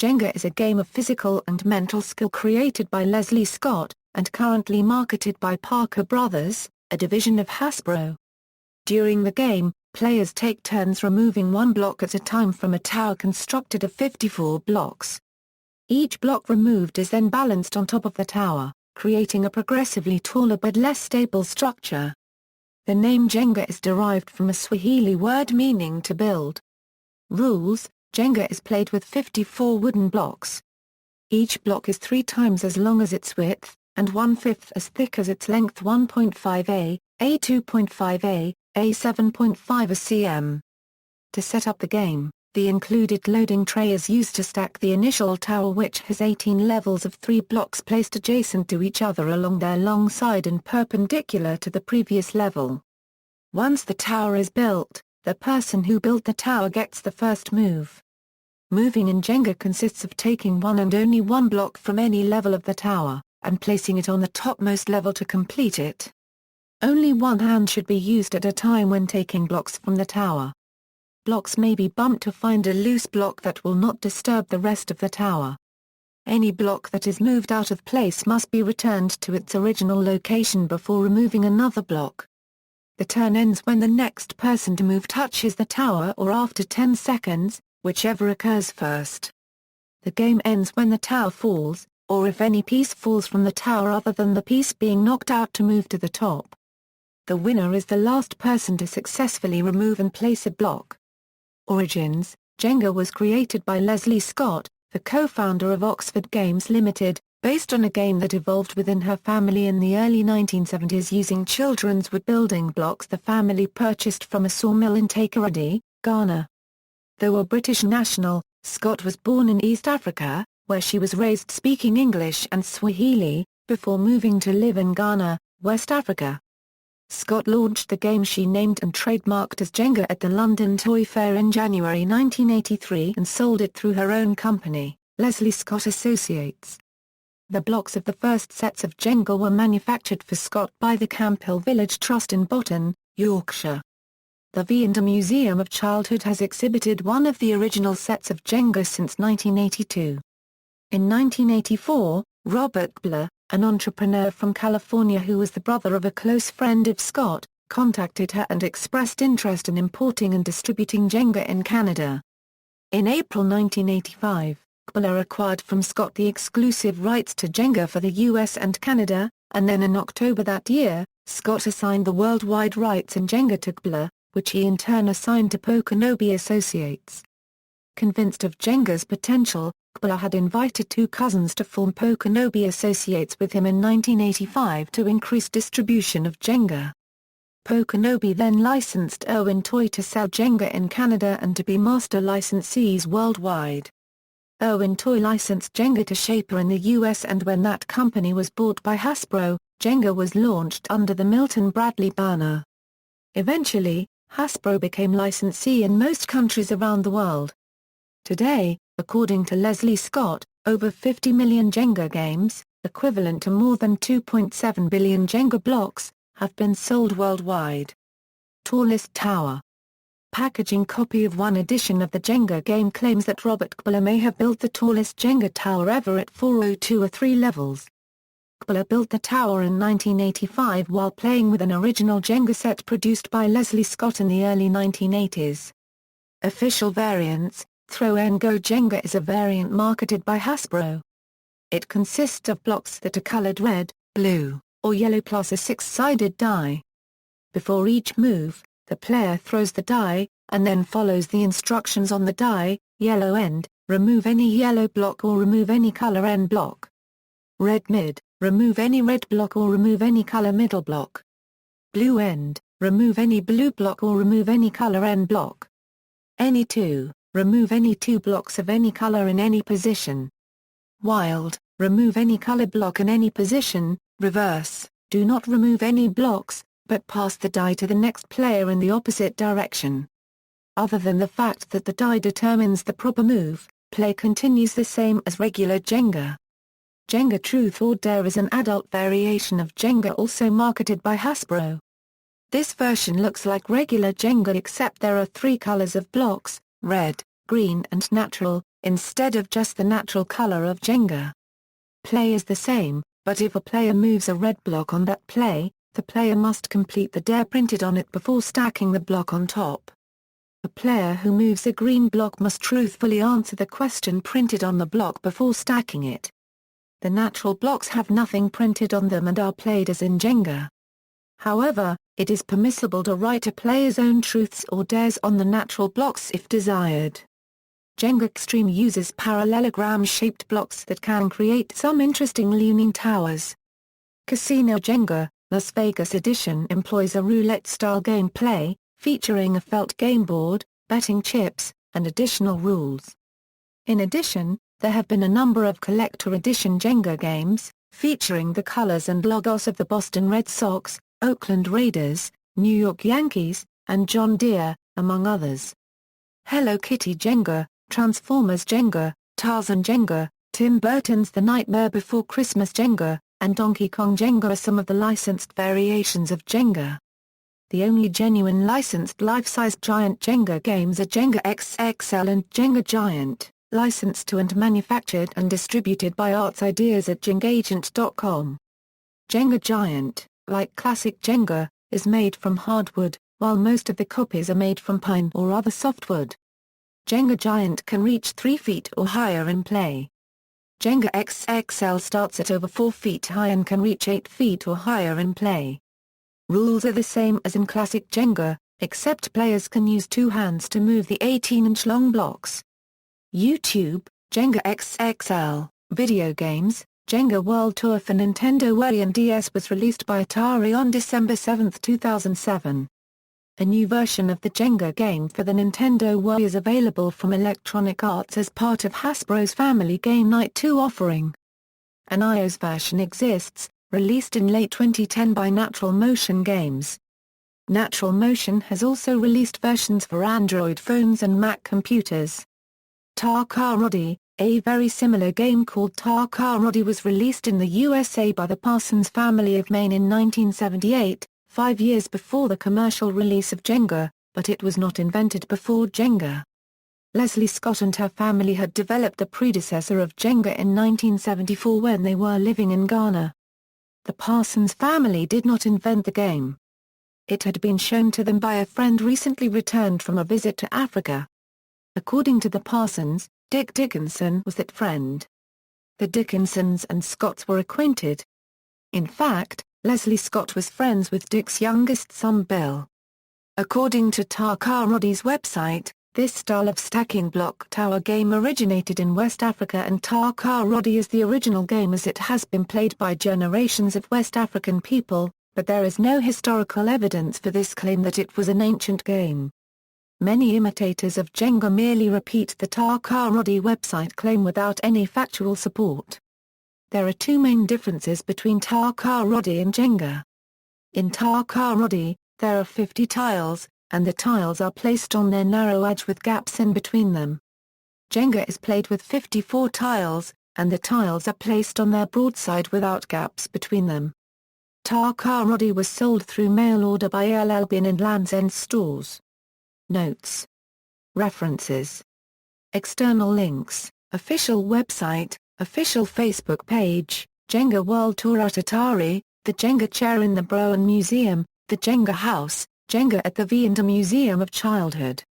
Jenga is a game of physical and mental skill created by Leslie Scott, and currently marketed by Parker Brothers, a division of Hasbro. During the game, players take turns removing one block at a time from a tower constructed of 54 blocks. Each block removed is then balanced on top of the tower, creating a progressively taller but less stable structure. The name Jenga is derived from a Swahili word meaning to build. Rules: Jenga is played with 54 wooden blocks. Each block is 3 times as long as its width, and 1/5 as thick as its length. 1.5 A 2.5 A 7.5 cm. To set up the game, the included loading tray is used to stack the initial tower, which has 18 levels of 3 blocks placed adjacent to each other along their long side and perpendicular to the previous level. Once the tower is built, the person who built the tower gets the first move. Moving in Jenga consists of taking one and only one block from any level of the tower, and placing it on the topmost level to complete it. Only one hand should be used at a time when taking blocks from the tower. Blocks may be bumped to find a loose block that will not disturb the rest of the tower. Any block that is moved out of place must be returned to its original location before removing another block. The turn ends when the next person to move touches the tower or after 10 seconds, whichever occurs first. The game ends when the tower falls, or if any piece falls from the tower other than the piece being knocked out to move to the top. The winner is the last person to successfully remove and place a block. Origins: Jenga was created by Leslie Scott, the co-founder of Oxford Games Limited, based on a game that evolved within her family in the early 1970s using children's wood building blocks the family purchased from a sawmill in Takoradi, Ghana. Though a British national, Scott was born in East Africa, where she was raised speaking English and Swahili, before moving to live in Ghana, West Africa. Scott launched the game she named and trademarked as Jenga at the London Toy Fair in January 1983 and sold it through her own company, Leslie Scott Associates. The blocks of the first sets of Jenga were manufactured for Scott by the Camphill Village Trust in Botton, Yorkshire. The V&A Museum of Childhood has exhibited one of the original sets of Jenga since 1982. In 1984, Robert Gbler, an entrepreneur from California who was the brother of a close friend of Scott, contacted her and expressed interest in importing and distributing Jenga in Canada. In April 1985, Gbler acquired from Scott the exclusive rights to Jenga for the US and Canada, and then in October that year, Scott assigned the worldwide rights in Jenga to Gbler, which he in turn assigned to Poconobe Associates. Convinced of Jenga's potential, Gbler had invited 2 cousins to form Poconobe Associates with him in 1985 to increase distribution of Jenga. Poconobe then licensed Irwin Toy to sell Jenga in Canada and to be master licensees worldwide. Irwin Toy licensed Jenga to Shaper in the US, and when that company was bought by Hasbro, Jenga was launched under the Milton Bradley banner. Eventually, Hasbro became licensee in most countries around the world. Today, according to Leslie Scott, over 50 million Jenga games, equivalent to more than 2.7 billion Jenga blocks, have been sold worldwide. Tallest Tower. Packaging copy of one edition of the Jenga game claims that Robert Gbler may have built the tallest Jenga tower ever at 402 levels. Gbler built the tower in 1985 while playing with an original Jenga set produced by Leslie Scott in the early 1980s. Official variants: Throw and Go Jenga is a variant marketed by Hasbro. It consists of blocks that are colored red, blue, or yellow plus a 6-sided die. Before each move, the player throws the die, and then follows the instructions on the die: yellow end, remove any yellow block or remove any color end block. Red mid, remove any red block or remove any color middle block. Blue end, remove any blue block or remove any color end block. Any 2, remove any 2 blocks of any color in any position. Wild, remove any color block in any position. Reverse, do not remove any blocks, but pass the die to the next player in the opposite direction. Other than the fact that the die determines the proper move, play continues the same as regular Jenga. Jenga Truth or Dare is an adult variation of Jenga also marketed by Hasbro. This version looks like regular Jenga except there are 3 colors of blocks: red, green and natural, instead of just the natural color of Jenga. Play is the same, but if a player moves a red block on that play, the player must complete the dare printed on it before stacking the block on top. A player who moves a green block must truthfully answer the question printed on the block before stacking it. The natural blocks have nothing printed on them and are played as in Jenga. However, it is permissible to write a player's own truths or dares on the natural blocks if desired. Jenga Extreme uses parallelogram-shaped blocks that can create some interesting leaning towers. Casino Jenga, Las Vegas Edition employs a roulette-style gameplay, featuring a felt game board, betting chips, and additional rules. In addition, there have been a number of collector edition Jenga games, featuring the colors and logos of the Boston Red Sox, Oakland Raiders, New York Yankees, and John Deere, among others. Hello Kitty Jenga, Transformers Jenga, Tarzan Jenga, Tim Burton's The Nightmare Before Christmas Jenga, and Donkey Kong Jenga are some of the licensed variations of Jenga. The only genuine licensed life-sized giant Jenga games are Jenga XXL and Jenga Giant, licensed to and manufactured and distributed by Arts Ideas at Jengagent.com. Jenga Giant, like classic Jenga, is made from hardwood, while most of the copies are made from pine or other softwood. Jenga Giant can reach 3 feet or higher in play. Jenga XXL starts at over 4 feet high and can reach 8 feet or higher in play. Rules are the same as in classic Jenga, except players can use 2 hands to move the 18-inch long blocks. YouTube, Jenga XXL, video games, Jenga World Tour for Nintendo Wii and DS was released by Atari on December 7, 2007. A new version of the Jenga game for the Nintendo Wii is available from Electronic Arts as part of Hasbro's Family Game Night 2 offering. An iOS version exists, released in late 2010 by Natural Motion Games. Natural Motion has also released versions for Android phones and Mac computers. Tar-Car Roddy, a very similar game called Tar-Car Roddy was released in the USA by the Parsons family of Maine in 1978, 5 years before the commercial release of Jenga, but it was not invented before Jenga. Leslie Scott and her family had developed the predecessor of Jenga in 1974 when they were living in Ghana. The Parsons family did not invent the game. It had been shown to them by a friend recently returned from a visit to Africa. According to the Parsons, Dick Dickinson was that friend. The Dickinsons and Scotts were acquainted. In fact, Leslie Scott was friends with Dick's youngest son Bill. According to Tar-Car Roddy's website, this style of stacking block tower game originated in West Africa and Tar-Car Roddy is the original game as it has been played by generations of West African people, but there is no historical evidence for this claim that it was an ancient game. Many imitators of Jenga merely repeat the Tar-Car Roddy website claim without any factual support. There are 2 main differences between Tar-Car Roddy and Jenga. In Tar-Car Roddy, there are 50 tiles, and the tiles are placed on their narrow edge with gaps in between them. Jenga is played with 54 tiles, and the tiles are placed on their broadside without gaps between them. Tar-Car Roddy was sold through mail order by LL Bean and Land's End stores. Notes. References. External links, official website, official Facebook page, Jenga World Tour at Atari, the Jenga Chair in the Broen Museum, the Jenga House, Jenga at the Vienda Museum of Childhood.